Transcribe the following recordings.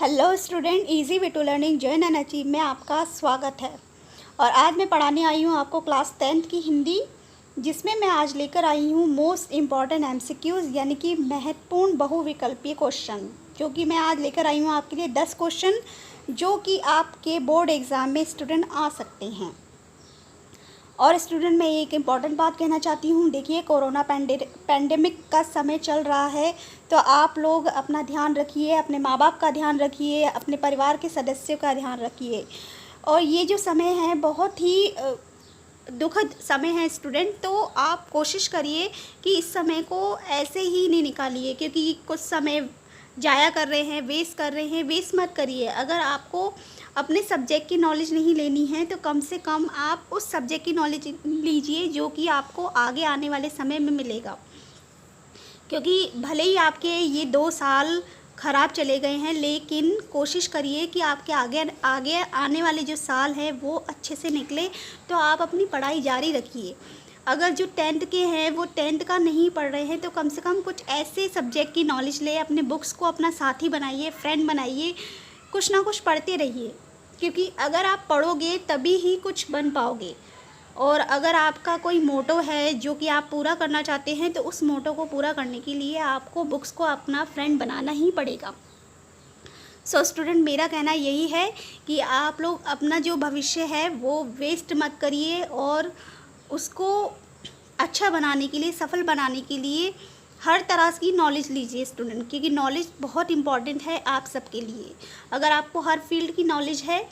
Hello student, easy way to learning join and achieve में आपका स्वागत है। और आज मैं पढ़ाने आई हूँ आपको क्लास 10th की हिंदी, जिसमें मैं आज लेकर आई हूँ मोस्ट इम्पॉर्टेंट एमसीक्यूज़ यानी कि महत्वपूर्ण बहुविकल्पीय क्वेश्चन, जो कि मैं आज लेकर आई हूँ आपके लिए 10 क्वेश्चन जो कि आपके बोर्ड एग्ज़ाम में स्टूडेंट आ सकते हैं। और स्टूडेंट, मैं एक इम्पॉर्टेंट बात कहना चाहती हूँ। देखिए, कोरोना पैंडेमिक का समय चल रहा है, तो आप लोग अपना ध्यान रखिए, अपने माँ बाप का ध्यान रखिए, अपने परिवार के सदस्यों का ध्यान रखिए। और ये जो समय है बहुत ही दुखद समय है स्टूडेंट, तो आप कोशिश करिए कि इस समय को ऐसे ही नहीं निकालिए, क्योंकि कुछ समय जाया कर रहे हैं, वेस्ट मत करिए। अगर आपको अपने सब्जेक्ट की नॉलेज नहीं लेनी है तो कम से कम आप उस सब्जेक्ट की नॉलेज लीजिए जो कि आपको आगे आने वाले समय में मिलेगा। क्योंकि भले ही आपके ये 2 साल ख़राब चले गए हैं, लेकिन कोशिश करिए कि आपके आगे आने वाले जो साल हैं वो अच्छे से निकले। तो आप अपनी पढ़ाई जारी रखिए। अगर जो 10th के हैं वो 10th का नहीं पढ़ रहे हैं तो कम से कम कुछ ऐसे सब्जेक्ट की नॉलेज ले, अपने बुक्स को अपना साथी बनाइए, फ्रेंड बनाइए, कुछ ना कुछ पढ़ते रहिए। क्योंकि अगर आप पढ़ोगे तभी ही कुछ बन पाओगे। और अगर आपका कोई मोटो है जो कि आप पूरा करना चाहते हैं, तो उस मोटो को पूरा करने के लिए आपको बुक्स को अपना फ्रेंड बनाना ही पड़ेगा। सो स्टूडेंट, मेरा कहना यही है कि आप लोग अपना जो भविष्य है वो वेस्ट मत करिए, और उसको अच्छा बनाने के लिए, सफल बनाने के लिए हर तरह की नॉलेज लीजिए स्टूडेंट, क्योंकि नॉलेज बहुत इम्पॉर्टेंट है आप सबके लिए। अगर आपको हर फील्ड की नॉलेज है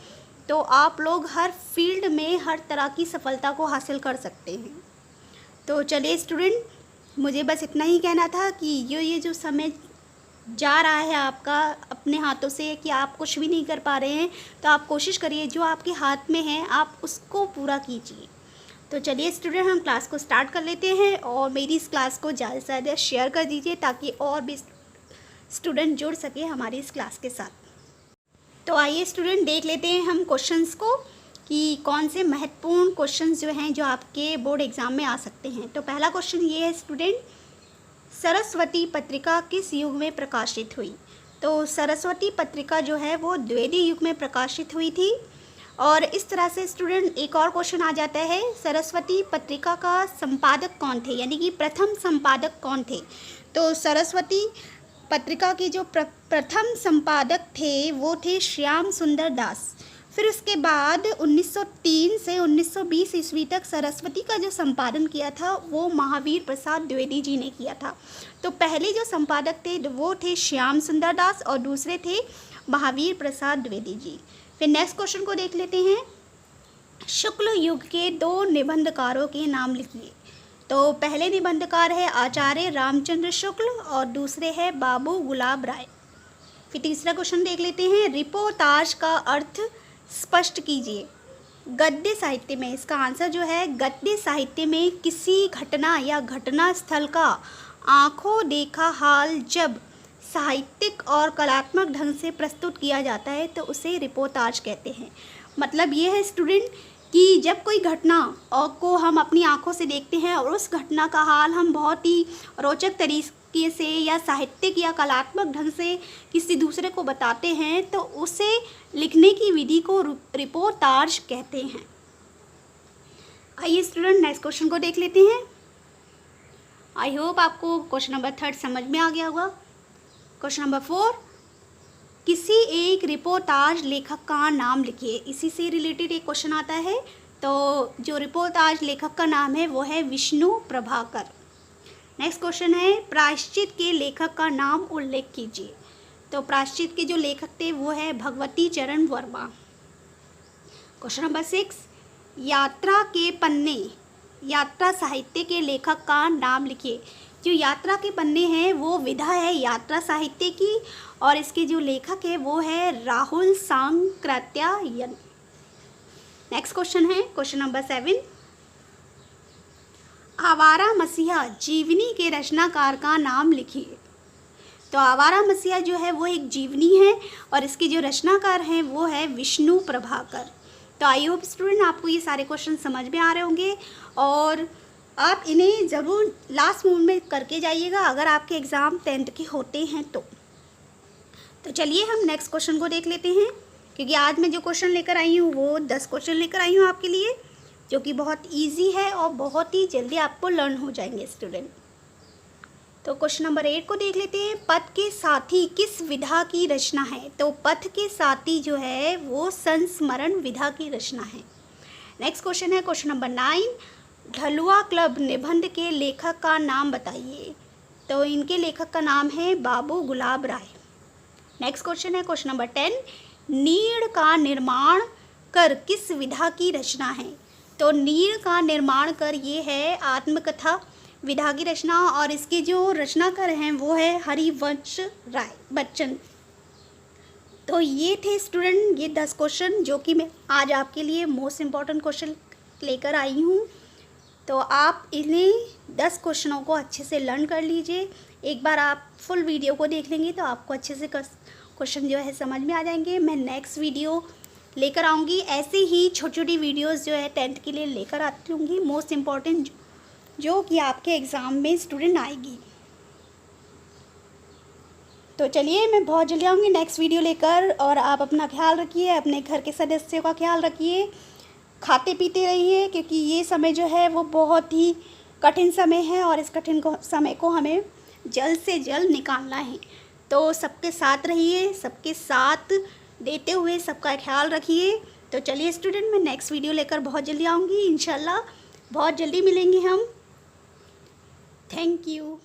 तो आप लोग हर फील्ड में हर तरह की सफलता को हासिल कर सकते हैं। तो चलिए स्टूडेंट, मुझे बस इतना ही कहना था कि ये जो समय जा रहा है आपका अपने हाथों से, कि आप कुछ भी नहीं कर पा रहे हैं, तो आप कोशिश करिए जो आपके हाथ में है आप उसको पूरा कीजिए। तो चलिए स्टूडेंट, हम क्लास को स्टार्ट कर लेते हैं, और मेरी इस क्लास को ज़्यादा से ज़्यादा शेयर कर दीजिए ताकि और भी स्टूडेंट जुड़ सके हमारी इस क्लास के साथ। तो आइए स्टूडेंट, देख लेते हैं हम क्वेश्चंस को कि कौन से महत्वपूर्ण क्वेश्चंस जो हैं जो आपके बोर्ड एग्ज़ाम में आ सकते हैं। तो पहला क्वेश्चन ये है स्टूडेंट, सरस्वती पत्रिका किस युग में प्रकाशित हुई? तो सरस्वती पत्रिका जो है वो द्विवेदी युग में प्रकाशित हुई थी। और इस तरह से स्टूडेंट एक और क्वेश्चन आ जाता है, सरस्वती पत्रिका का संपादक कौन थे, यानी कि प्रथम संपादक कौन थे? तो सरस्वती पत्रिका के जो प्रथम संपादक थे वो थे श्याम सुंदर दास। फिर उसके बाद 1903 से 1920 ईस्वी तक सरस्वती का जो संपादन किया था वो महावीर प्रसाद द्विवेदी जी ने किया था। तो पहले जो संपादक थे वो थे श्याम सुंदर दास और दूसरे थे महावीर प्रसाद द्विवेदी जी। फिर नेक्स्ट क्वेश्चन को देख लेते हैं, शुक्ल युग के 2 निबंधकारों के नाम लिखिए। तो पहले निबंधकार है आचार्य रामचंद्र शुक्ल और दूसरे है बाबू गुलाब राय। फिर तीसरा क्वेश्चन देख लेते हैं, रिपोर्टाज का अर्थ स्पष्ट कीजिए। गद्य साहित्य में, इसका आंसर जो है गद्य साहित्य में किसी घटना या घटना स्थल का आंखों देखा हाल जब साहित्यिक और कलात्मक ढंग से प्रस्तुत किया जाता है तो उसे रिपोर्टाज कहते हैं। मतलब ये है स्टूडेंट कि जब कोई घटना को हम अपनी आंखों से देखते हैं और उस घटना का हाल हम बहुत ही रोचक तरीके से या साहित्यिक या कलात्मक ढंग से किसी दूसरे को बताते हैं, तो उसे लिखने की विधि को रिपोर्टाज कहते हैं। आइए स्टूडेंट, नेक्स्ट क्वेश्चन को देख लेते हैं। आई होप आपको क्वेश्चन नंबर 3 समझ में आ गया होगा। क्वेश्चन नंबर 4, किसी एक रिपोर्टाज लेखक का नाम लिखिए। इसी से रिलेटेड एक क्वेश्चन आता है। तो जो रिपोर्टाज लेखक का नाम है वो है विष्णु प्रभाकर। नेक्स्ट क्वेश्चन है, प्रायश्चित के लेखक का नाम उल्लेख कीजिए। तो प्रायश्चित के जो लेखक थे वो है भगवती चरण वर्मा। क्वेश्चन नंबर 6, यात्रा के पन्ने, यात्रा साहित्य के लेखक का नाम लिखिए। जो यात्रा के पन्ने हैं वो विधा है यात्रा साहित्य की, और इसके जो लेखक है वो है राहुल सांकृत्यायन। नेक्स्ट क्वेश्चन है क्वेश्चन नंबर 7, आवारा मसीहा जीवनी के रचनाकार का नाम लिखिए। तो आवारा मसीहा जो है वो एक जीवनी है और इसके जो रचनाकार हैं वो है विष्णु प्रभाकर। तो आई होप स्टूडेंट आपको ये सारे क्वेश्चन समझ में आ रहे होंगे, और आप इन्हें ज़रूर लास्ट मोमेंट में करके जाइएगा अगर आपके एग्ज़ाम 10th के होते हैं तो। तो चलिए हम नेक्स्ट क्वेश्चन को देख लेते हैं, क्योंकि आज मैं जो क्वेश्चन लेकर आई हूँ वो 10 क्वेश्चन लेकर आई हूँ आपके लिए, जो कि बहुत इजी है और बहुत ही जल्दी आपको लर्न हो जाएंगे स्टूडेंट। तो क्वेश्चन नंबर 8 को देख लेते हैं। पथ के साथी किस विधा की रचना है? तो पथ के साथी जो है वो संस्मरण विधा की रचना है। नेक्स्ट क्वेश्चन है क्वेश्चन नंबर 9। ढलुआ क्लब निबंध के लेखक का नाम बताइए। तो इनके लेखक का नाम है बाबू गुलाब राय। नेक्स्ट क्वेश्चन है क्वेश्चन नंबर 10। नीड़ का निर्माण कर किस विधा की रचना है? तो नीड़ का निर्माण कर ये है आत्मकथा विधा की रचना, और इसके जो रचनाकार हैं वो है हरिवंश राय बच्चन। तो ये थे स्टूडेंट ये 10 क्वेश्चन जो कि मैं आज आपके लिए मोस्ट इम्पॉर्टेंट क्वेश्चन लेकर आई हूँ। तो आप इन्हें 10 क्वेश्चनों को अच्छे से लर्न कर लीजिए। एक बार आप फुल वीडियो को देख लेंगे तो आपको अच्छे से क्वेश्चन जो है समझ में आ जाएंगे। मैं नेक्स्ट वीडियो लेकर आऊँगी, ऐसे ही छोटी छोटी वीडियोस जो है 10th के लिए लेकर आती हूँगी, मोस्ट इम्पॉर्टेंट जो कि आपके एग्ज़ाम में स्टूडेंट आएगी। तो चलिए मैं बहुत जल्दी आऊँगी नेक्स्ट वीडियो लेकर, और आप अपना ख्याल रखिए, अपने घर के सदस्यों का ख्याल रखिए, खाते पीते रहिए, क्योंकि ये समय जो है वो बहुत ही कठिन समय है और इस कठिन समय को हमें जल्द से जल्द निकालना है। तो सबके साथ रहिए, सबके साथ देते हुए सबका ख्याल रखिए। तो चलिए स्टूडेंट मैं नेक्स्ट वीडियो लेकर बहुत जल्दी आऊँगी, इंशाल्लाह बहुत जल्दी मिलेंगे हम। Thank you.